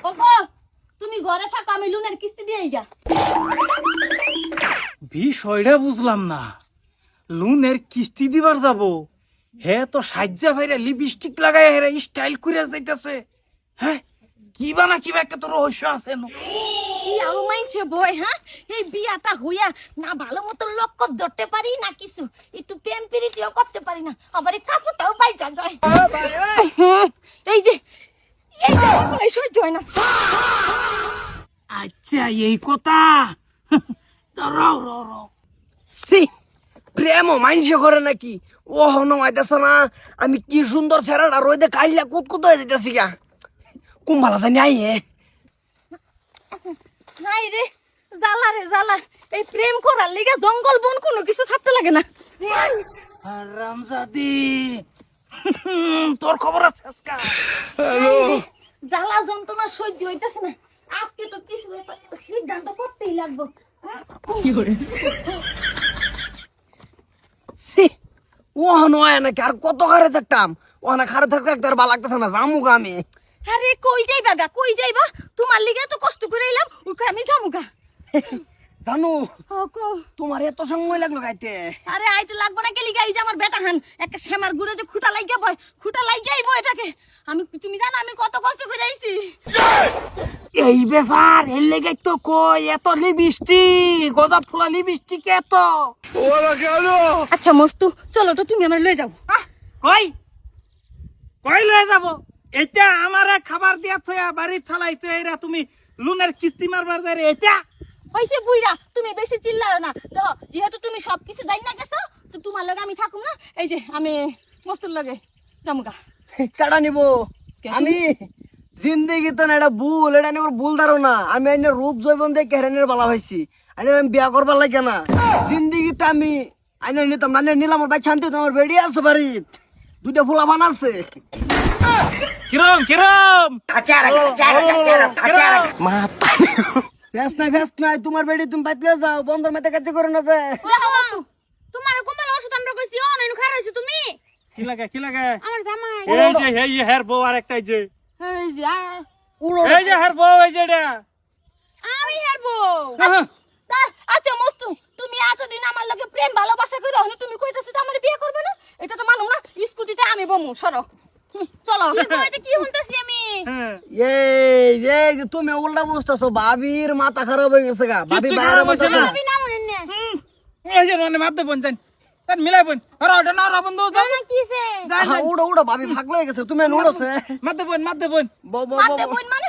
ওগো তুমি ঘরে থাকো, আমি লোনের কিস্তি দিয়ে যা। বিষয়টা বুঝলাম না, লোনের কিস্তি দিবার যাব, হে তো সাজ্জা ভাইরা লিপস্টিক লাগাই হেরা স্টাইল করে যাইতেছে। হ্যাঁ, কিবা না কিবা একটা তো রহস্য আছে। কি মাইছে বই, হ্যাঁ এই বিয়াটা হইয়া না ভালো মতো লক্ষ্য ধরতে পারি না কিছু, একটু প্রেম প্রীতিও করতে পারি না, আবার এই কাপড়টাও বাইজা যায়। এই যে এই সহ্য হয় না। আচ্ছা এই কথা। রাও রাও রাও, প্রেম মাইনসে করে নাকি? ও হন মাইতেছ না, আমি কি সুন্দর ছেড়াটা রইদে কাইলা কুতকুত হয়ে যেতেছি গা। কুম্বালা জানি আই হে নাই রে, জ্বালা রে জ্বালা, এই প্রেম করার লিগে জঙ্গল বন কোনো কিছু ছাড়তে লাগে না। রামজাদি, তোর খবর আছে আজকা? জ্বালা যন্ত্রণা সহ্য হইতেছে না, আজকে তো কিছু সিদ্ধান্ত করতেই লাগবো। ও হন নাকি? আর কত খারে থাকতাম, ও না খারে থাকতে থাকতে আর ভালো লাগতেছে না, জামুগা আমি। আরে কই যাইবা গা, কই যাইবা? তোমার লিগে তো কষ্ট করে এলাম, ওকে আমি যামুগা। জানো কো তোমার এত সময় লাগলো গাইতে? আরে আইতে লাগবো না, গেলি গাই যে আমার বেটা হান একটা শ্যামার গুড়ে যে খুঁটা লাগিয়া বয়, খুঁটা লাগিয়া আইবো এটাকে। আমি, তুমি জানো আমি কত কষ্ট করে আইছি। এই ব্যাপার, এর লেগে তো কই এত লিপস্টিক, গোলাপ ফুলা লিপস্টিক এত। আচ্ছা মস্তু, চলো তো তুমি আমার লয়ে যাও। কই কই লয়ে যাব? এটা আমারে খাবার দিয়া থয়া বাড়ি থালাইছো, এরা তুমি লোনের কিস্তি মারবার যাই এটা? হইছে বুইরা, তুমি বেশি চিল্লাও না। দেখো যেহেতু তুমি সবকিছু জানি না গেছো, তো তোমার লগে আমি থাকুম না। এই যে আমি মস্তুর লগে যামুগা। কাটা নিব আমি? জিন্দেগি তো না, এটা ভুল, এটা নিয়ে ভুল ধারণা। আমি এনে রূপ জৈবন দেখে হেরানের বালা হয়েছি, আমি বিয়া করবার লাগে না। জিন্দেগিতে আমি আইনে নিতাম না, নিলাম আমার ভাই শান্তি, তোমার বেড়ি আছে বাড়ি, দুইটা ফুলা বান আছে। কিরম কিরম ভেস নাই তোমার বেড়ি, তুমি বাইতলে যাও, বন্ধর মেতে কাজ করে না যায়। তোমার কোমল ওষুধ আমরা কইছি, ও নইন খার হইছে তুমি। কি লাগে কি লাগে? আমার জামাই এই যে এই হের বউ আর একটা, এই যে এই যে এই যে হের বউ, এই যে এটা আমি হারবো। আচ্ছা মস্তু, তুমি এতদিন আমার লগে প্রেম ভালোবাসা করে হনি, তুমি কইতাছো যে আমার বিয়ে করবে না? এটা তো মানুম না। স্কুটিতে আমি বমু, সরো চলো। কি শুনতেছি আমি? এই যে তুমি উল্টা বুঝতেছো, ভাবির মাথা খারাপ হয়ে গেছে গা। ভাবি বাইরে বসে না, আমি না মনে নে এই যে মানে মারতে বোন জান, তার মিলাই বোন আর ওটা না রা বন্ধু না কিছে উড়ো উড়ো, ভাবি ভাগ হয়ে গেছে, তুমি নুড়ছে মারতে বোন বো বো মাতে বইন মানে